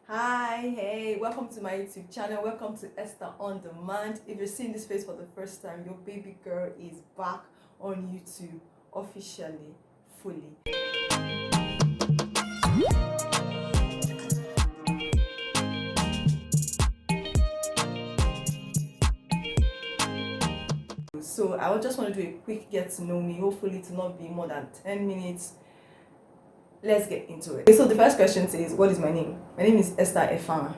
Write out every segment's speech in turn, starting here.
Hi, hey, welcome to my YouTube channel. Welcome to Esther on Demand. If you're seeing this face for the first time, your baby girl is back on YouTube officially, fully. So I just want to do a quick get to know me. Hopefully to not be more than 10 minutes. Let's get into it. Okay, so the first question says, what is my name? My name is Esther Effanga.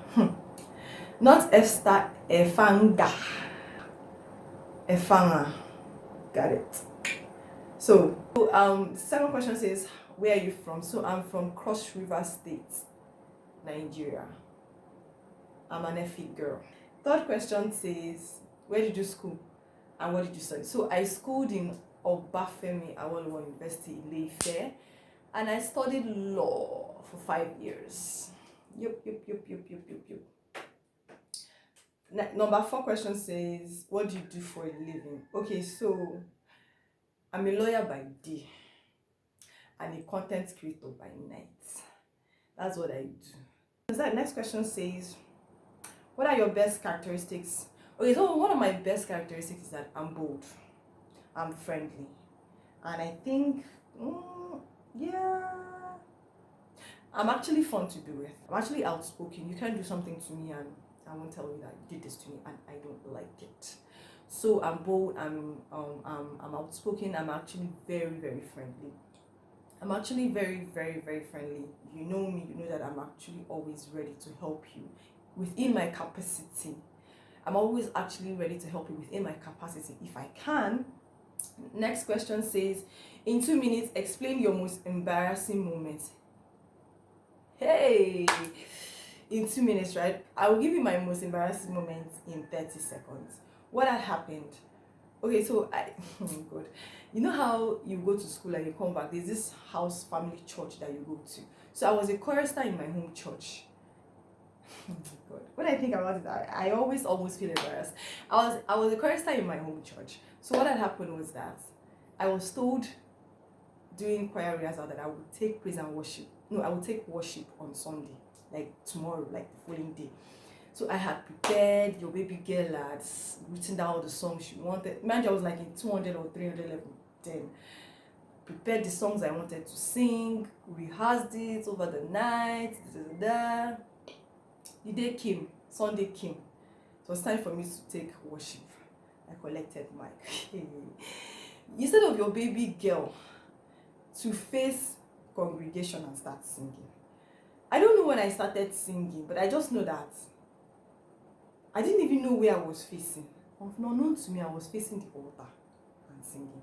Not Esther Effanga. Effanga. Got it. So the second question says, where are you from? So I'm from Cross River State, Nigeria. I'm an Efik girl. Third question says, where did you school and what did you study? So I schooled in Obafemi Awolowo University in Ife, and I studied law for 5 years. Yup. Number 4 question says, what do you do for a living? Okay, so I'm a lawyer by day and a content creator by night. That's what I do. So the next question says, what are your best characteristics? Okay, so one of my best characteristics is that I'm bold, I'm friendly, and I think, yeah, I'm actually fun to be with. I'm actually outspoken. You can't do something to me and I won't tell you that you did this to me and I don't like it. So I'm bold, I'm outspoken, I'm actually very, very friendly. I'm actually very, very, very friendly. You know me, you know that I'm actually always ready to help you within my capacity. I'm always actually ready to help you within my capacity if I can. Next question says, in 2 minutes, explain your most embarrassing moment. Hey, in 2 minutes, right? I will give you my most embarrassing moment in 30 seconds. What had happened? Okay, so oh my god, you know how you go to school and you come back, there's this house family church that you go to. So I was a chorister in my home church. Oh my god, when I think about it, I always almost feel embarrassed. I was a chorister in my home church. So what had happened was that I was told during choir rehearsal that I would take praise and worship. No, I would take worship on Sunday, like tomorrow, like the following day. So I had prepared, your baby girl had written down all the songs she wanted. Mind you, I was like in 200 or 300 level then. Prepared the songs I wanted to sing, rehearsed it over the night. The day came, Sunday came. It was time for me to take worship. I collected mic. Instead of your baby girl to face congregation and start singing. I don't know when I started singing, but I just know that I didn't even know where I was facing. Unknown to me, I was facing the altar and singing.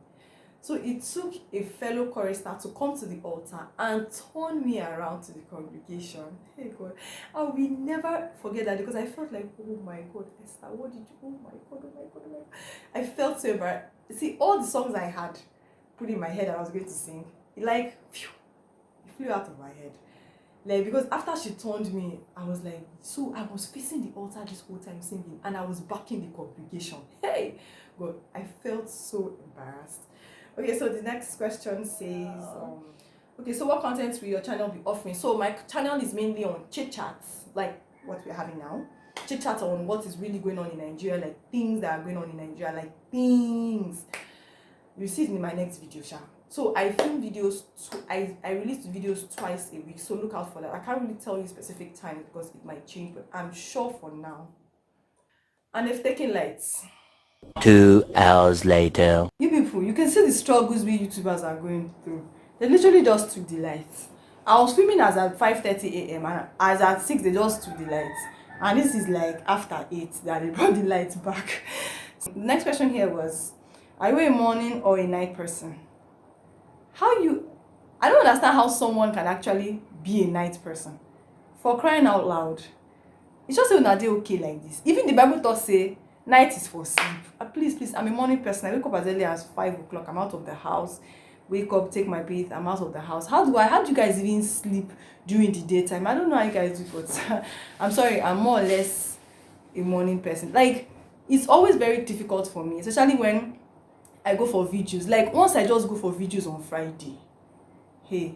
So it took a fellow chorister to come to the altar and turn me around to the congregation. Hey God, I will never forget that because I felt like, oh my God, Esther, what did you? Oh my God. I felt so embarrassed. See, all the songs I had put in my head I was going to sing, it flew out of my head. Like, because after she turned me, I was like, so I was facing the altar this whole time singing and I was backing the congregation. Hey God, I felt so embarrassed. Okay, so the next question says, okay, so what content will your channel be offering? So my channel is mainly on chit chats, like what we're having now. Chit chat on what is really going on in Nigeria, like things that are going on in Nigeria, like things. You see it in my next video, Sha. So I film videos, I release videos twice a week, so look out for that. I can't really tell you specific time because it might change, but I'm sure for now. And they've taken lights. 2 hours later. You people, you can see the struggles we YouTubers are going through. They literally just took the lights. I was filming as at 5:30 a.m. and as at 6 they just took the lights. And this is like after 8 that they brought the lights back. So the next question here was, are you a morning or a night person? I don't understand how someone can actually be a night person. For crying out loud. It's just saying that they okay like this. Even the Bible does say night is for sleep. Please, I'm a morning person. I wake up as early as 5 o'clock. I'm out of the house. Wake up, take my bath. I'm out of the house. How do you guys even sleep during the daytime? I don't know how you guys do it, but I'm sorry. I'm more or less a morning person. Like, it's always very difficult for me, especially when I go for videos. Like, once I just go for videos on Friday, hey,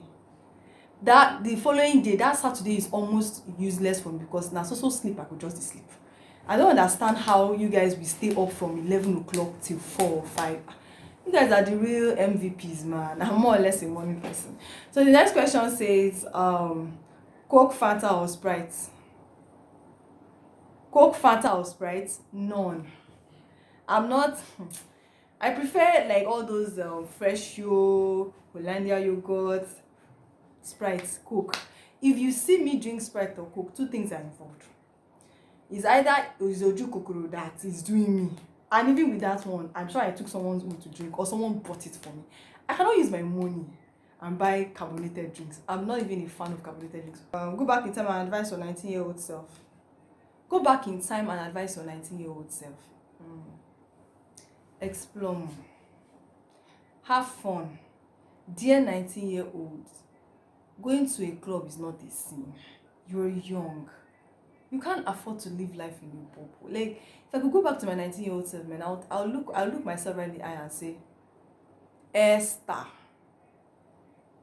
that the following day, that Saturday is almost useless for me because now so sleep I could just sleep. I don't understand how you guys will stay up from 11 o'clock till 4 or 5. You guys are the real MVPs, man. I'm more or less a morning person. So the next question says, Coke, Fanta or Sprite? Coke, Fanta or Sprite? None. I'm not. I prefer like all those fresh yo, Hollandia yogurt, Sprite, Coke. If you see me drink Sprite or Coke, two things are involved. It's either Ojoju Kokoro that is doing me, and even with that one, I'm sure I took someone's own to drink or someone bought it for me. I cannot use my money and buy carbonated drinks. I'm not even a fan of carbonated drinks. Go back in time and advise your 19-year-old self. Go back in time and advise your 19-year-old self. Explore more. Have fun. Dear 19-year-olds, going to a club is not a sin. You're young. You can't afford to live life in a bubble. Like, if I could go back to my 19-year-old self, man, I'll look myself right in the eye and say, Esther,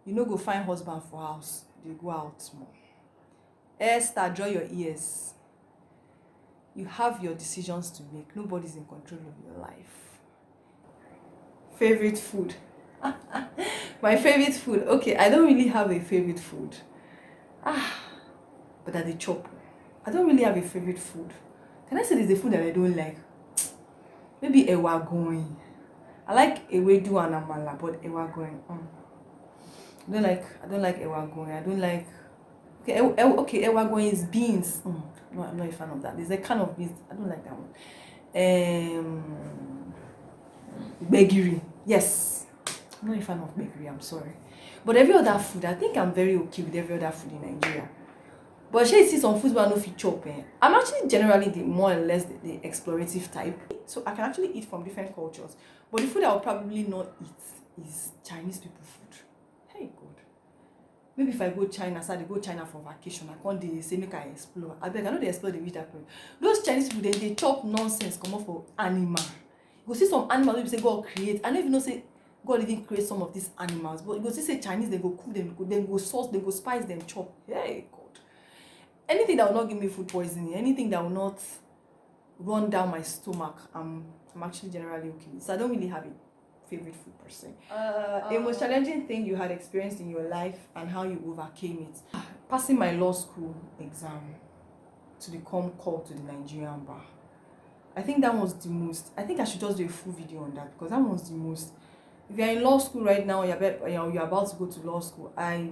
you know, go find husband for house. They go out more. Esther, draw your ears. You have your decisions to make. Nobody's in control of your life. Favorite food. My favorite food. Okay, I don't really have a favorite food. But at the chop. I don't really have a favorite food. Can I say there's a food that I don't like? Maybe ewagoin. I like ewedu and amala, but ewagoin. I don't like ewagoin. I don't like. Okay, ewagoin is beans. No, I'm not a fan of that. There's a kind of beans. I don't like that one. Begiri. Yes. I'm not a fan of begiri. I'm sorry. But every other food, I think I'm very okay with every other food in Nigeria. But she see some foods where I no fit chop. I'm actually generally the more or less the explorative type, so I can actually eat from different cultures. But the food I will probably not eat is Chinese people food. Hey God, maybe if I go China, so I go China for vacation, I can't they say make I explore. I beg, I know they explore the reach that point. Those Chinese people they chop nonsense come up for animal. You go see some animals people say God create. I don't even know say God even create some of these animals, but you go see say Chinese they go cook them, then go sauce, they go spice them, chop. Hey God. Anything that will not give me food poisoning, anything that will not run down my stomach, I'm actually generally okay with. So I don't really have a favorite food per se. The most challenging thing you had experienced in your life and how you overcame it. Passing my law school exam to become called to the Nigerian bar. I think that was the most. I think I should just do a full video on that because that was the most. If you're in law school right now, you're about to go to law school. I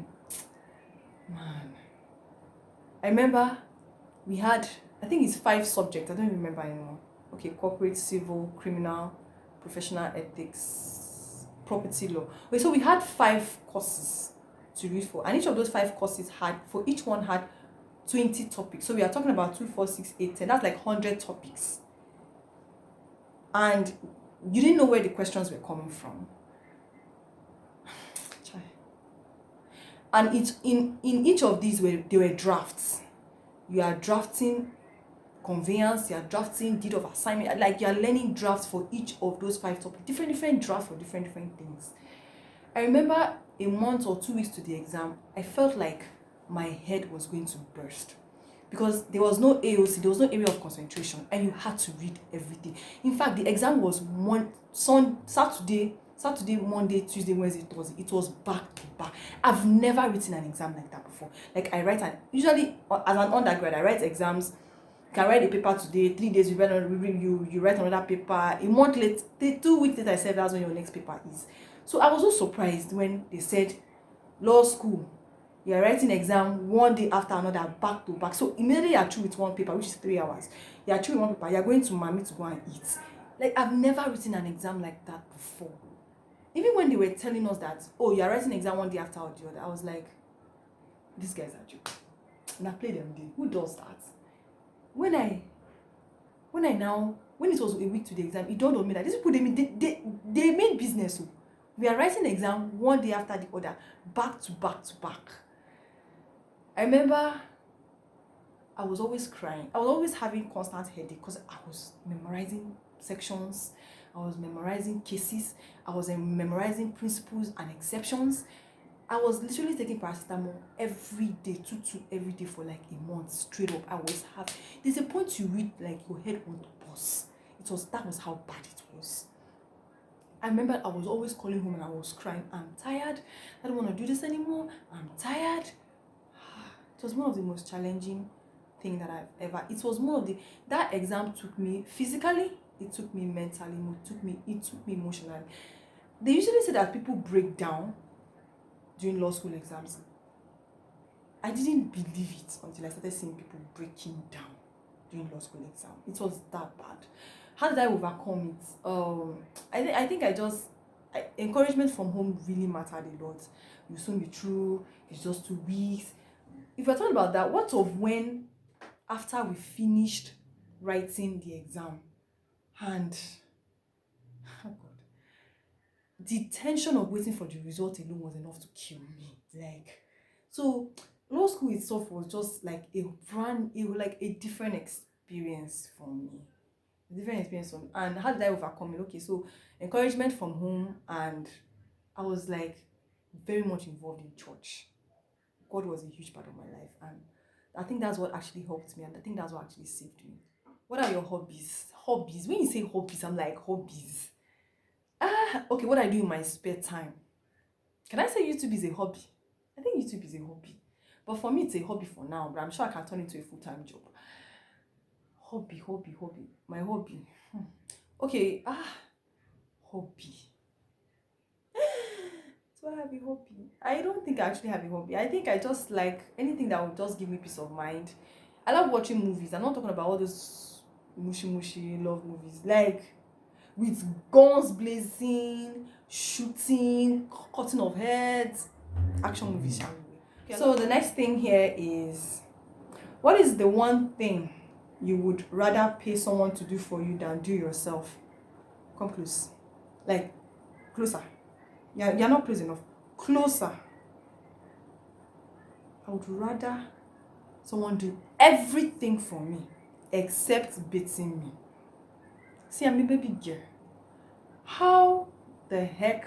remember we had, I think it's 5 subjects, I don't remember anymore. Okay, corporate, civil, criminal, professional ethics, property law. Okay, so we had 5 courses to read for, and each of those 5 courses each one had 20 topics. So we are talking about 2, 4, 6, 8, 10. That's like 100 topics. And you didn't know where the questions were coming from. And in each of these there were drafts. You are drafting conveyance, you are drafting deed of assignment, like you are learning drafts for each of those 5 topics, different drafts for different things. I remember a month or 2 weeks to the exam, I felt like my head was going to burst because there was no AOC, there was no area of concentration, and you had to read everything. In fact, the exam was Saturday, Monday, Tuesday, Wednesday, Thursday. It was back to back. I've never written an exam like that before. Like usually as an undergrad, I write exams. You can write a paper today, 3 days you write another paper. A month later, 2 weeks later, I said that's when your next paper is. So I was so surprised when they said, law school, you're writing exam one day after another, back to back. So immediately you're through with one paper, which is 3 hours. You're through with one paper, you're going to mommy to go and eat. Like, I've never written an exam like that before. Even when they were telling us that, oh, you're writing an exam one day after the other, I was like, these guys are joking. And I play them day. Who does that? When it was a week to the exam, it dawned on me that these people, they made business. So we are writing exam one day after the other, back to back to back. I remember I was always crying. I was always having constant headache because I was memorizing sections, I was memorizing cases, I was memorizing principles and exceptions. I was literally taking paracetamol every day, two every day for like a month straight up. There's a point you read like your head want to burst. That was how bad it was. I remember I was always calling home and I was crying. I'm tired. I don't want to do this anymore. I'm tired. It was one of the most challenging thing that I've ever. That exam took me physically, it took me mentally, it took me emotionally. They usually say that people break down during law school exams. I didn't believe it until I started seeing people breaking down during law school exam. It was that bad. How did I overcome it? I think encouragement from home really mattered a lot. You'll soon be through. It's just 2 weeks. If we're talking about that, what of when after we finished writing the exam and oh God, the tension of waiting for the result alone was enough to kill me. So law school itself was just like a different experience for me. And how did I overcome it? Okay, so encouragement from home, and I was like very much involved in church. God was a huge part of my life, and I think that's what actually helped me, and I think that's what actually saved me. What are your hobbies? Hobbies. When you say hobbies, I'm like, hobbies. Okay, what I do in my spare time. Can I say YouTube is a hobby? I think YouTube is a hobby. But for me, it's a hobby for now, but I'm sure I can turn it into a full-time job. Hobby. My hobby. Okay, hobby. Do I have a hobby? I don't think I actually have a hobby. I think I just like anything that will just give me peace of mind. I love watching movies. I'm not talking about all those mushy love movies. Like with guns blazing, shooting, cutting of heads, action movies. Okay, so the next thing here is, what is the one thing you would rather pay someone to do for you than do yourself? Come close. Like, closer. You're not close enough. Closer. I would rather someone do everything for me except beating me. See, I'm a baby girl. How the heck?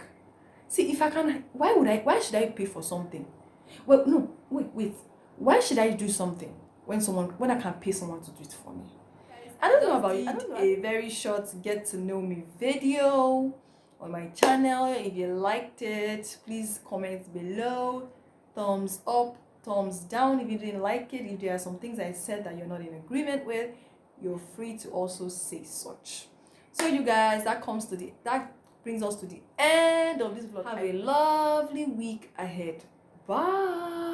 See, if I can, why should I pay for something? Well, no, wait. Why should I do something when I can pay someone to do it for me? I don't know about you. I don't know. A very short get to know me video on my channel. If you liked it, please comment below. Thumbs up, thumbs down if you didn't like it. If there are some things I said that you're not in agreement with, you're free to also say such. So you guys, that brings us to the end of this vlog. Have a lovely week ahead. Bye.